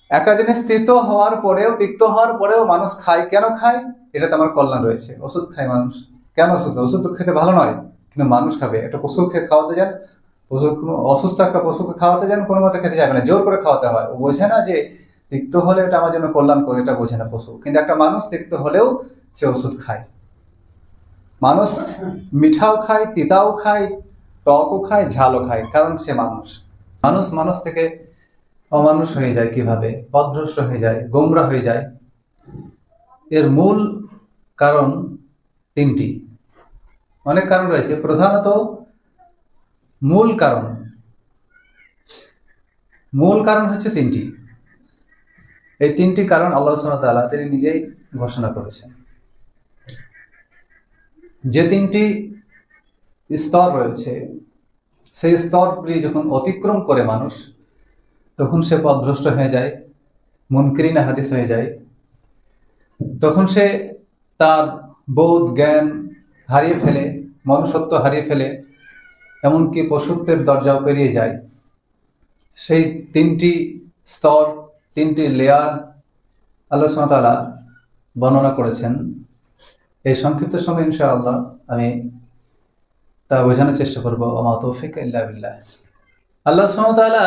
একটা জিনিস তিক্ত হওয়ার পরেও মানুষ খায়, কেন খায়? এটাতে আমার কল্যাণ রয়েছে। ওষুধ খায় মানুষ, কেন ওষুধ? ওষুধ তো খেতে ভালো নয়, কিন্তু মানুষ খাবে। একটা পশুকে খাওয়াতে যান, কোনো অসুস্থ একটা পশুকে খাওয়াতে যান, কোনো মতে খেতে যাবে না, জোর করে খাওয়াতে হয়। ও বোঝে না যে তিক্ত হলে এটা আমার জন্য কল্যাণ করে, এটা বোঝে না পশু। কিন্তু একটা মানুষ তিক্ত হলেও সে ওষুধ খায়। মানুষ মিঠাও খায়, তিতাও খায়, টকও খায়, ঝালও খায়, কারণ সে মানুষ। মানুষ থেকে অমানুষ হয়ে যায় কিভাবে? পথভ্রষ্ট হয়ে যায়, গোমরা হয়ে যায়। এর মূল কারণ তিনটি। অনেক কারণ রয়েছে, প্রধানত মূল কারণ হচ্ছে তিনটি। এই তিনটি কারণ আল্লাহ সুবহানাহু ওয়া তাআলা তিনি নিজেই ঘোষণা করেছেন। যে তিনটি স্তর রয়েছে, সেই স্তরগুলি যখন অতিক্রম করে মানুষ, তখন সে পথভ্রষ্ট হয়ে যায়, মুনকিরিন হাদিস হয়ে যায়। তখন সে তার বোধ জ্ঞান হারিয়ে ফেলে, মনুষ্যত্ব হারিয়ে ফেলে, এমনকি পশুত্বের দরজাও পেরিয়ে যায়। সেই তিনটি স্তর, তিনটি লেয়ার আল্লাহ সুবহানাহু ওয়া তাআলা বর্ণনা করেছেন। এই সংক্ষিপ্ত সময় ইনশাআল্লাহ আমি তা বোঝানোর চেষ্টা করবো। ওমা তৌফিক ইল্লা বিল্লাহ। আল্লাহ সুবহানাহু ওয়া তাআলা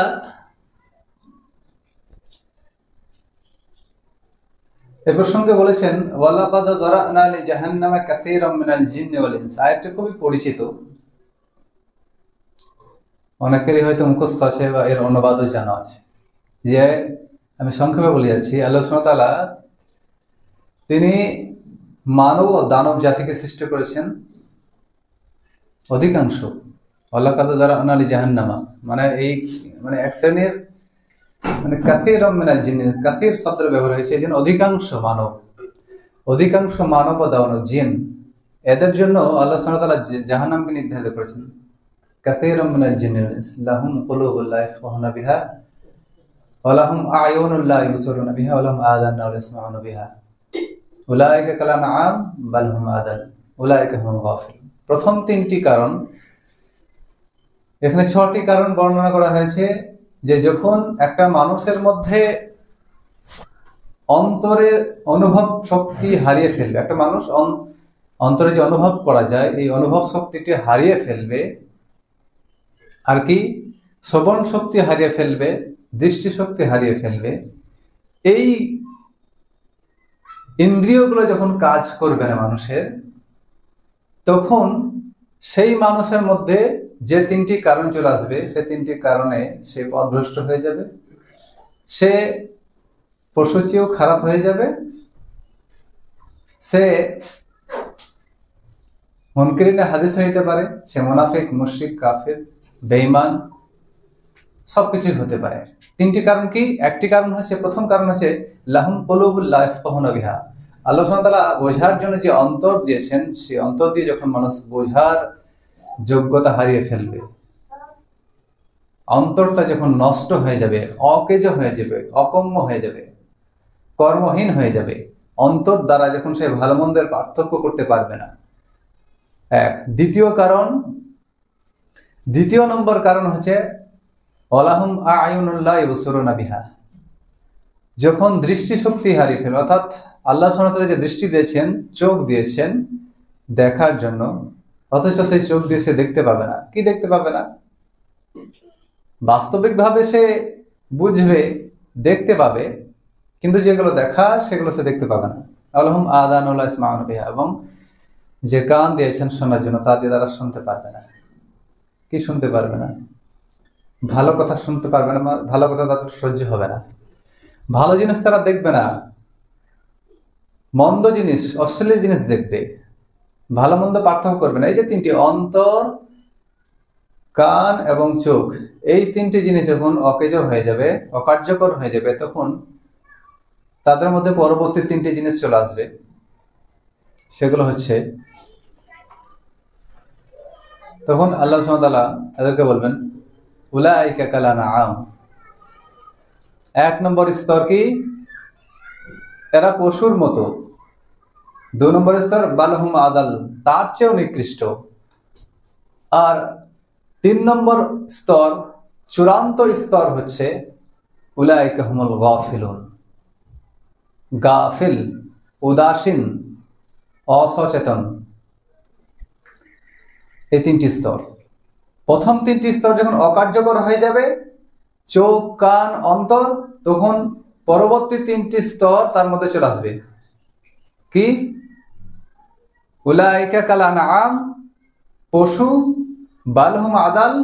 এ প্রসঙ্গে বলেছেন, ওয়ালাকাদ যারানা লিজাহান্নামা কাসীরাম মিনাল জিন্নি ওয়াল ইনস। আয়াতটি খুবই পরিচিত, অনেকেরই হয়তো মুখস্থ আছে বা এর অনুবাদও জানা আছে। যে আমি সংক্ষেপে বলে যাচ্ছি, আল্লাহ সুবহানাহু ওয়া তাআলা তিনি মানব ও দানব জাতিকে সৃষ্টি করেছেন অধিকাংশ। ওয়ালাকাদ যারানা লিজাহান্নামা মানে এক শ্রেণীর, মানে কাসীরাম মিনাল জিন্নি, কাসীর শব্দের ব্যবহার হয়েছে, এই জন্য অধিকাংশ মানব ও দানব জিন, এদের জন্য আল্লাহ সুবহানাহু ওয়া তাআলা জাহান্নামকে নির্ধারিত করেছেন। কাসীরাম মিনাল জিন্নি ওয়াল ইনস লাহুম কুলুবুন লা ইয়াফকাহুনা বিহা ওয়া লাহুম আ'য়ুনুন লা ইবসিরুনা বিহা ওয়া লাহুম আযানুন লা ইয়াসমাউনা বিহা উলাইকা কাল আনআম বাল হুম আদাল উলাইকা হুমুল গাফিলুন। প্রথম তিনটি কারণ, এখানে 6টি কারণ বর্ণনা করা হয়েছে। যে যখন একটা মানুষের মধ্যে অন্তরের অনুভব শক্তি হারিয়ে ফেলবে, একটা মানুষ অন্তরে যে অনুভব করা যায়, এই অনুভব শক্তিটি হারিয়ে ফেলবে, আর কি শ্রবণ শক্তি হারিয়ে ফেলবে, দৃষ্টি শক্তি হারিয়ে ফেলবে, এই ইন্দ্রিয়গুলো যখন কাজ করবে না মানুষের, তখন সেই মানুষের মধ্যে যে তিনটি কারণ চলে আসবে, সে তিনটি কারণে সে পথভ্রষ্ট হয়ে যাবে, সে পশুর চেয়েও খারাপ হয়ে যাবে, সে মুনকিরিনে হাদিস হইতে পারে, সে মুনাফিক, মুশরিক, কাফির, বেঈমান সবকিছুই হতে পারে। তিনটি কারণ কি? একটি কারণ হচ্ছে, প্রথম কারণ হচ্ছে লাহুম কুলুবুন লা ইয়াফকাহুনা বিহা। আল্লাহ সুবহানাহু ওয়া তাআলা বোঝার জন্য যে অন্তর দিয়েছেন, সেই অন্তর দিয়ে যখন মানুষ বোঝার যোগ্যতা হারিয়ে ফেলবে, অন্তরটা যখন নষ্ট হয়ে যাবে, অকেজ হয়ে যাবে, অকম্য হয়ে যাবে, কর্মহীন হয়ে যাবে, অন্তর দ্বারা যখন সে ভালো মন্দের পার্থক্য করতে পারবে না, এক। দ্বিতীয় নম্বর কারণ হচ্ছে ওয়ালাহুম আ'য়ুনুন লা ইবসিরুনা বিহা। যখন দৃষ্টি শক্তি হারিয়ে ফেলবে, অর্থাৎ আল্লাহ সুবহানাহু ওয়া তাআলা যে দৃষ্টি দিয়েছেন, চোখ দিয়েছেন দেখার জন্য, অথচ সেই চোখ দিয়ে সে দেখতে পাবে না। কি দেখতে পাবে না? বাস্তবিকভাবে সে বুঝবে, দেখতে পাবে, কিন্তু যেগুলো দেখা সেগুলো সে দেখতে পাবে না। আল্লাহুম আযানুন লা ইয়াসমাউনা বিহা, এবং যে কান দিয়েছেন শোনার জন্য, তা দিয়ে তারা শুনতে পারবে না। কি শুনতে পারবে না? ভালো কথা শুনতে পারবে না, ভালো কথা তাদের সহ্য হবে না, ভালো জিনিস তারা দেখবে না, মন্দ জিনিস, অশ্লীল জিনিস দেখবে, ভালো মন্দ পার্থক্য করবে না। এই যে তিনটি, অন্তর, কান এবং চোখ, এই তিনটি জিনিস যখন অকেজ হয়ে যাবে, অকার্যকর হয়ে যাবে, তখন তাদের মধ্যে পরবর্তী তিনটি জিনিস চলে আসবে। সেগুলো হচ্ছে, তখন আল্লাহ সুবহানাহু ওয়া তাআলা এদেরকে বলবেন উলাইকা কাল আনআম। এক নম্বর স্তর কি? এরা পশুর মতো। 2 নম্বর স্তর বাল হুম আদাল, তার চেয়েও নিকৃষ্ট। আর 3 নম্বর স্তর, চূড়ান্ত স্তর হচ্ছে উলাইকা হুমুল গাফিলুন। গাফিল, উদাসীন, অসচেতন, এই তিনটি স্তর। প্রথম তিনটি স্তর যখন অকার্যকর হয়ে যাবে, চোখ, কান, অন্তর, তখন পরবর্তী তিনটি স্তর তার মধ্যে চলে আসবে। কি? উলাইকা কাল আনআম, পশু, বাল হুম আদাল,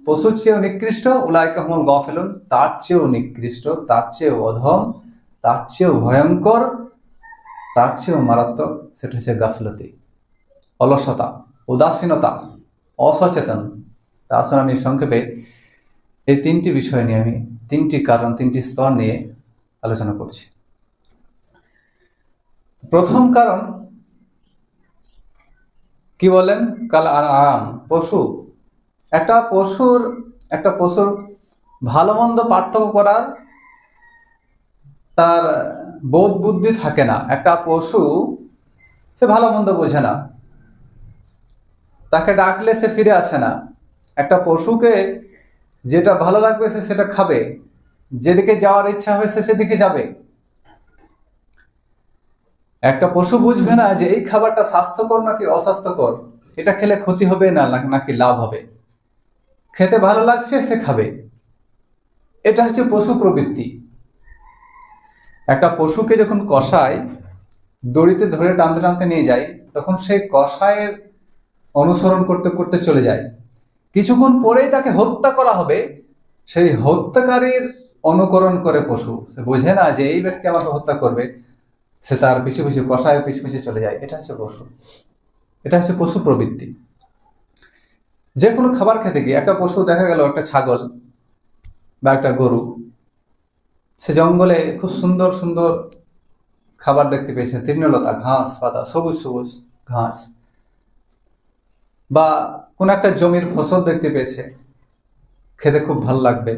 পশুর চেয়েও নিকৃষ্ট, উলাইকা হুমুল গাফিলুন, তার চেয়েও নিকৃষ্ট, তার চেয়েও অধম, তার চেয়েও ভয়ঙ্কর, তার চেয়েও মারাত্মক, সেটা হচ্ছে গাফলতি, অলসতা, উদাসীনতা, অসচেতন। তা আসলে আমি সংক্ষেপে এই তিনটি বিষয় নিয়ে, আমি তিনটি কারণ, তিনটি স্তর নিয়ে আলোচনা করছি। প্রথম কারণ কি বলেন? কাল আনআম, পশু। একটা পশুর ভালো মন্দ পার্থক্য করার তার বোধ বুদ্ধি থাকে না। একটা পশু সে ভালো মন্দ বোঝে না, তাকে ডাকলে সে ফিরে আসে না। একটা পশুকে যেটা ভালো লাগবে সে সেটা খাবে, যেদিকে যাওয়ার ইচ্ছা হবে সে সেদিকে যাবে। একটা পশু বুঝবে না যে এই খাবারটা স্বাস্থ্যকর নাকি অস্বাস্থ্যকর, এটা খেলে ক্ষতি হবে নাকি লাভ হবে। খেতে ভালো লাগছে সে খাবে, এটা হচ্ছে পশু প্রবৃত্তি। একটা পশুকে যখন কসাই দড়িতে ধরে টানতে টানতে নিয়ে যায়, তখন সেই কসাইয়ের অনুসরণ করতে করতে চলে যায়। কিছুক্ষণ পরেই তাকে হত্যা করা হবে, সেই হত্যাকারীর অনুকরণ করে পশু। সে বোঝে না যে এই ব্যক্তি আমাকে হত্যা করবে, সে তার পিছু পিছু, কসাইয়ের পিছু পিছু চলে যায়। এটা হচ্ছে পশু, এটা হচ্ছে পশু প্রবৃত্তি। যে কোনো খাবার খেতে গিয়ে একটা পশু, দেখা গেল একটা ছাগল বা একটা গরু, সে জঙ্গলে খুব সুন্দর সুন্দর খাবার দেখতে পেয়েছে, তৃণলতা, ঘাস পাতা, সবুজ সবুজ ঘাস, বা কোন একটা জমির ফসল দেখতে পেয়েছে, খেতে খুব ভালো লাগবে,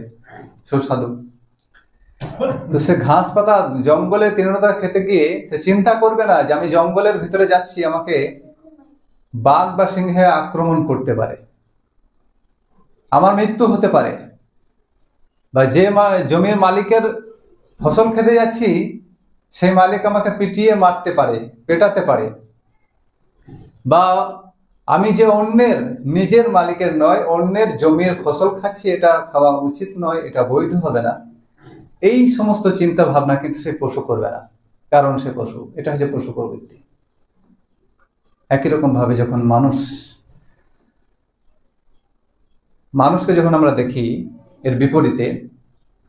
সুস্বাদু। তো সে ঘাস পাতা, জঙ্গলে তৃণলতা খেতে গিয়ে সে চিন্তা করবে না যে আমি জঙ্গলের ভিতরে যাচ্ছি, আমাকে বাঘ বা সিংহে আক্রমণ করতে পারে, আমার মৃত্যু হতে পারে, বা যে জমির মালিকের ফসল খেতে যাচ্ছি সেই মালিক আমাকে পিটিয়ে মারতে পারে, পেটাতে পারে, বা আমি যে অন্যের, নিজের মালিকের নয় অন্যের জমির ফসল খাচ্ছি, এটা খাওয়া উচিত নয়, এটা বৈধ হবে না। এই সমস্ত চিন্তা ভাবনা কিন্তু সে পশু করবে না, কারণ সে পশু। এটা হচ্ছে পশু প্রবৃত্তি। একই রকম ভাবে যখন মানুষকে যখন আমরা দেখি এর বিপরীতে,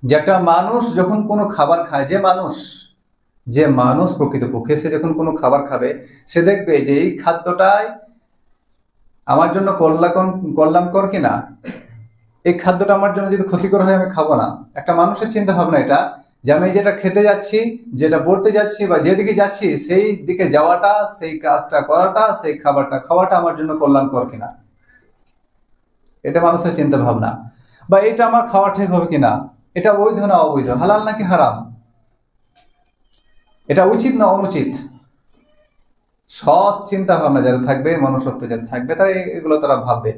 যে একটা মানুষ যখন কোনো খাবার খায়, যে মানুষ প্রকৃতপক্ষে সে যখন কোনো খাবার খাবে, সে দেখবে যে এই খাদ্যটাই আমার জন্য কল্যাণকর কিনা, এই খাদ্যটা আমার জন্য যদি ক্ষতিকর হয় আমি খাবো না। একটা মানুষের চিন্তা ভাবনা এটা, যে আমি যেটা খেতে যাচ্ছি, যেটা পড়তে যাচ্ছি, বা যেদিকে যাচ্ছি সেই দিকে যাওয়াটা, সেই কাজটা করাটা, সেই খাবারটা খাওয়াটা আমার জন্য কল্যাণকর কিনা, এটা মানুষের চিন্তা ভাবনা। বা এটা আমার খাওয়া ঠিক হবে কিনা, এটা বৈধ না অবৈধ, হালাল নাকি হারাম, এটা উচিত না অনুচিত। সৎ চিন্তা ভাবনা যাদের থাকবে, মনুষ্যত্ব যাদের থাকবে, তারা এগুলো তারা ভাববে।